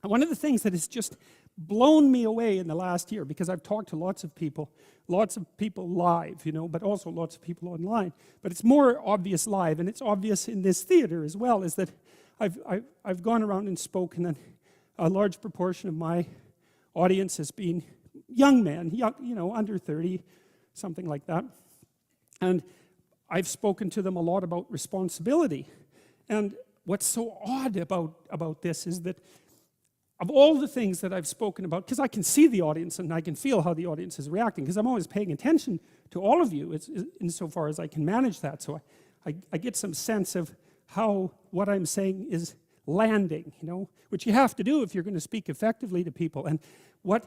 One of the things that has just blown me away in the last year, because I've talked to lots of people live, but also lots of people online. But it's more obvious live, and it's obvious in this theater as well, is that I've gone around and spoken, and a large proportion of my audience has been young men, under 30, something like that. And I've spoken to them a lot about responsibility. And what's so odd about this is that of all the things that I've spoken about, because I can see the audience and I can feel how the audience is reacting, because I'm always paying attention to all of you insofar as I can manage that. So I get some sense of how what I'm saying is landing, which you have to do if you're going to speak effectively to people. And what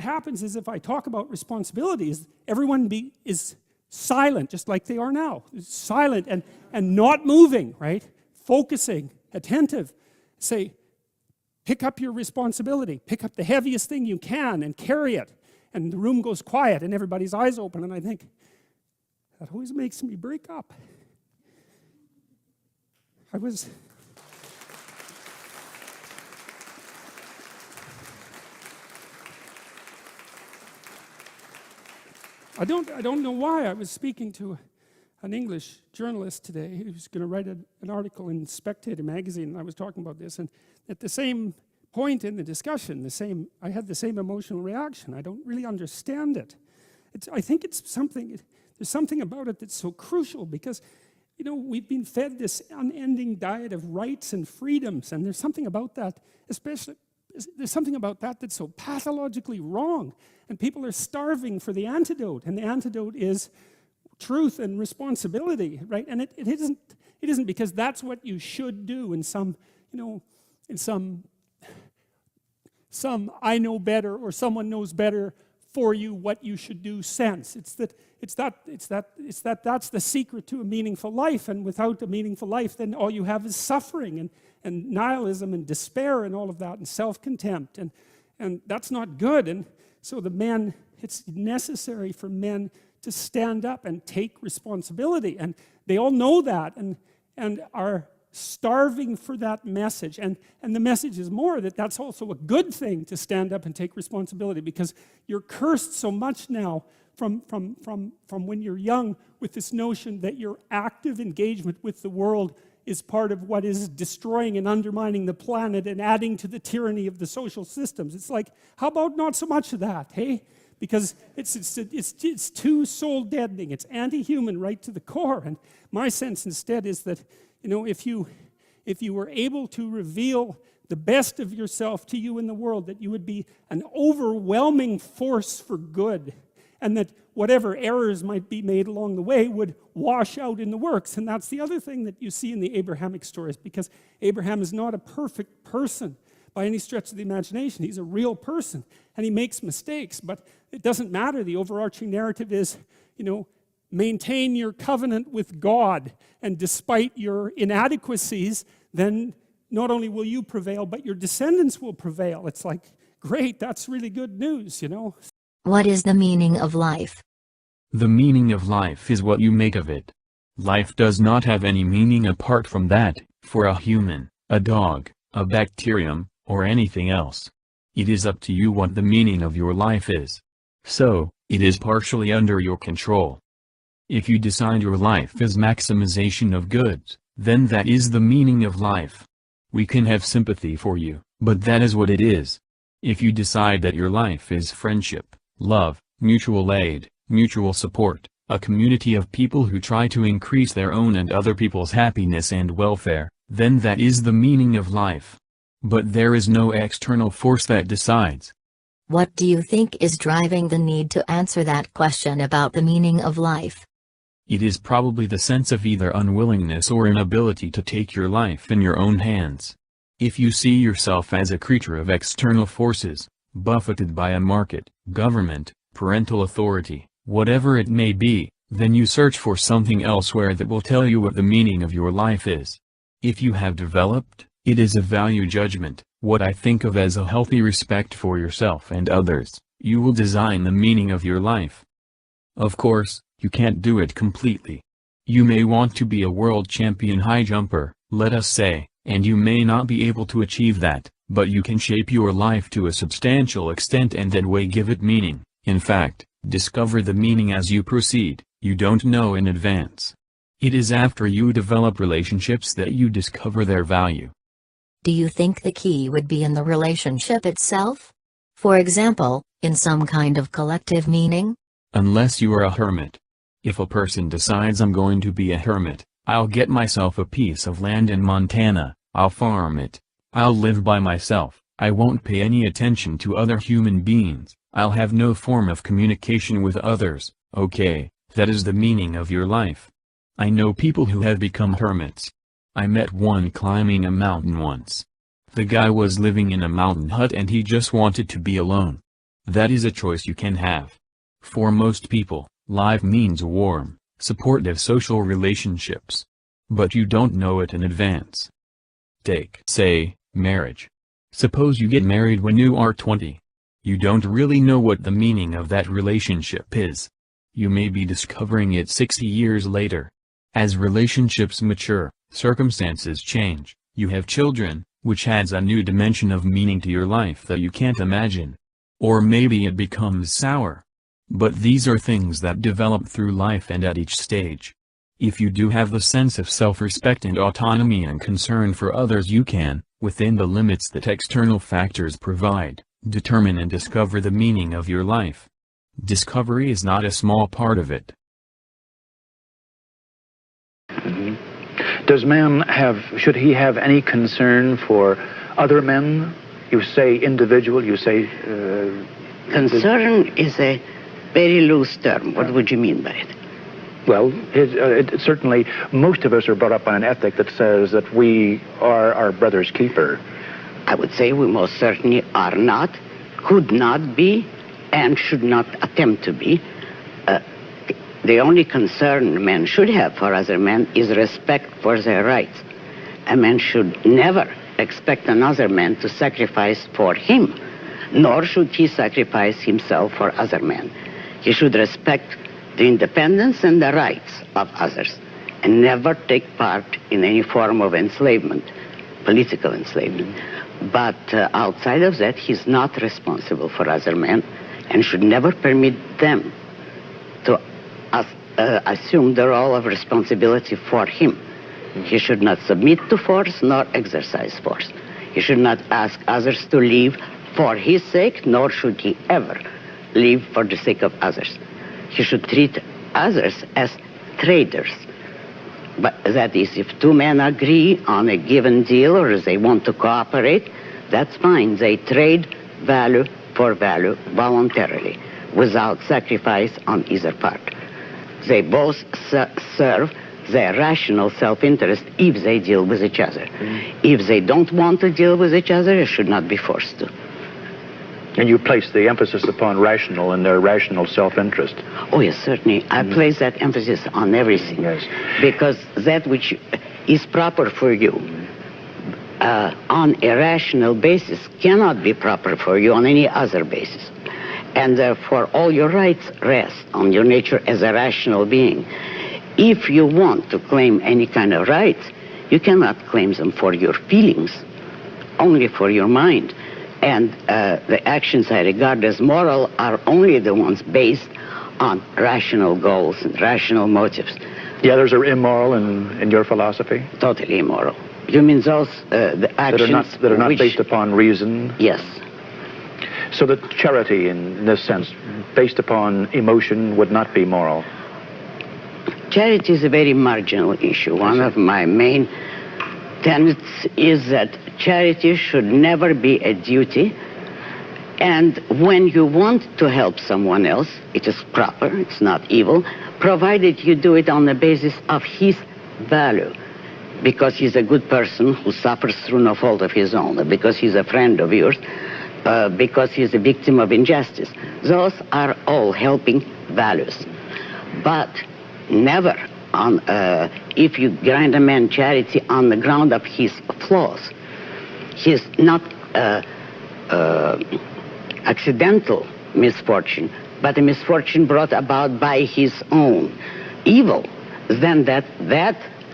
happens is, if I talk about responsibilities, everyone is silent, just like they are now. Silent and not moving, right? Focusing, attentive. Say, pick up your responsibility. Pick up the heaviest thing you can and carry it. And the room goes quiet and everybody's eyes open. And I think, that always makes me break up. I don't know why. I was speaking to an English journalist today who was going to write an article in Spectator magazine, and I was talking about this, and at the same point in the discussion, I had the same emotional reaction. I don't really understand it. I think there's something about it that's so crucial, because we've been fed this unending diet of rights and freedoms, and there's something about that, there's something about that that's so pathologically wrong, and people are starving for the antidote, and the antidote is truth and responsibility, right? And it isn't because that's what you should do in some I know better or someone knows better for you what you should do sense. It's that's the secret to a meaningful life, and without a meaningful life, then all you have is suffering and nihilism and despair and all of that, and self-contempt, and that's not good. And so it's necessary for men to stand up and take responsibility, and they all know that and are starving for that message. And the message is more that that's also a good thing, to stand up and take responsibility, because you're cursed so much now from when you're young with this notion that your active engagement with the world is part of what is destroying and undermining the planet and adding to the tyranny of the social systems. It's like, how about not so much of that, hey? Because it's too soul deadening. It's anti-human right to the core. And my sense instead is that, if you were able to reveal the best of yourself to you in the world, that you would be an overwhelming force for good, and that whatever errors might be made along the way would wash out in the works. And that's the other thing that you see in the Abrahamic stories, because Abraham is not a perfect person by any stretch of the imagination. He's a real person, and he makes mistakes, but it doesn't matter. The overarching narrative is, maintain your covenant with God, and despite your inadequacies, then not only will you prevail, but your descendants will prevail. It's like, great, that's really good news, What is the meaning of life? The meaning of life is what you make of it. Life does not have any meaning apart from that, for a human, a dog, a bacterium, or anything else. It is up to you what the meaning of your life is. So, it is partially under your control. If you decide your life is maximization of goods, then that is the meaning of life. We can have sympathy for you, but that is what it is. If you decide that your life is friendship, love, mutual aid, mutual support, a community of people who try to increase their own and other people's happiness and welfare, then that is the meaning of life. But there is no external force that decides. What do you think is driving the need to answer that question about the meaning of life? It is probably the sense of either unwillingness or inability to take your life in your own hands. If you see yourself as a creature of external forces, buffeted by a market, government, parental authority, whatever it may be, then you search for something elsewhere that will tell you what the meaning of your life is. If you have developed, it is a value judgment, what I think of as a healthy respect for yourself and others, you will design the meaning of your life. Of course, you can't do it completely. You may want to be a world champion high jumper, let us say, and you may not be able to achieve that, But you can shape your life to a substantial extent and that way give it meaning. In fact, discover the meaning as you proceed. You don't know in advance. It is after you develop relationships that you discover their value. Do you think the key would be in the relationship itself? For example, in some kind of collective meaning? Unless you are a hermit. If a person decides I'm going to be a hermit, I'll get myself a piece of land in Montana, I'll farm it, I'll live by myself, I won't pay any attention to other human beings, I'll have no form of communication with others. Okay, that is the meaning of your life. I know people who have become hermits. I met one climbing a mountain once. The guy was living in a mountain hut and he just wanted to be alone. That is a choice you can have. For most people, life means warm, supportive social relationships. But you don't know it in advance. Take, say, marriage. Suppose you get married when you are 20. You don't really know what the meaning of that relationship is. You may be discovering it 60 years later. As relationships mature, circumstances change, you have children, which adds a new dimension of meaning to your life that you can't imagine. Or maybe it becomes sour. But these are things that develop through life and at each stage. If you do have the sense of self-respect and autonomy and concern for others, you can, within the limits that external factors provide, determine and discover the meaning of your life. Discovery is not a small part of it. Does man have, should he have any concern for other men? You say individual, you say... Concern is a very loose term. What would you mean by it? Well, certainly most of us are brought up by an ethic that says that we are our brother's keeper. I would say we most certainly are not, could not be, and should not attempt to be. The only concern men should have for other men is respect for their rights. A man should never expect another man to sacrifice for him, nor should he sacrifice himself for other men. He should respect the independence and the rights of others, and never take part in any form of enslavement, political enslavement. But outside of that, he's not responsible for other men, and should never permit them to assume the role of responsibility for him. He should not submit to force nor exercise force. He should not ask others to live for his sake, nor should he ever live for the sake of others. He should treat others as traders. But that is, if two men agree on a given deal or they want to cooperate, that's fine. They trade value for value voluntarily, without sacrifice on either part. They both serve their rational self-interest if they deal with each other. If they don't want to deal with each other, they should not be forced to. And you place the emphasis upon rational and their rational self-interest. Oh, yes, certainly. I place that emphasis on everything. Yes. Because that which is proper for you on a rational basis cannot be proper for you on any other basis. And therefore, all your rights rest on your nature as a rational being. If you want to claim any kind of rights, you cannot claim them for your feelings, only for your mind. And the actions I regard as moral are only the ones based on rational goals and rational motives. The others are immoral in your philosophy? Totally immoral. You mean those the actions that are not based upon reason? Yes. So that charity, in this sense, based upon emotion, would not be moral? Charity is a very marginal issue. One of my main tenets is that charity should never be a duty, and when you want to help someone else, it is proper, it's not evil, provided you do it on the basis of his value, because he's a good person who suffers through no fault of his own, because he's a friend of yours, because he's a victim of injustice. Those are all helping values. But never on, if you grant a man charity on the ground of his flaws, his not accidental misfortune, but a misfortune brought about by his own evil, then that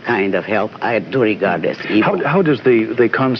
kind of help I do regard as evil. How does the concept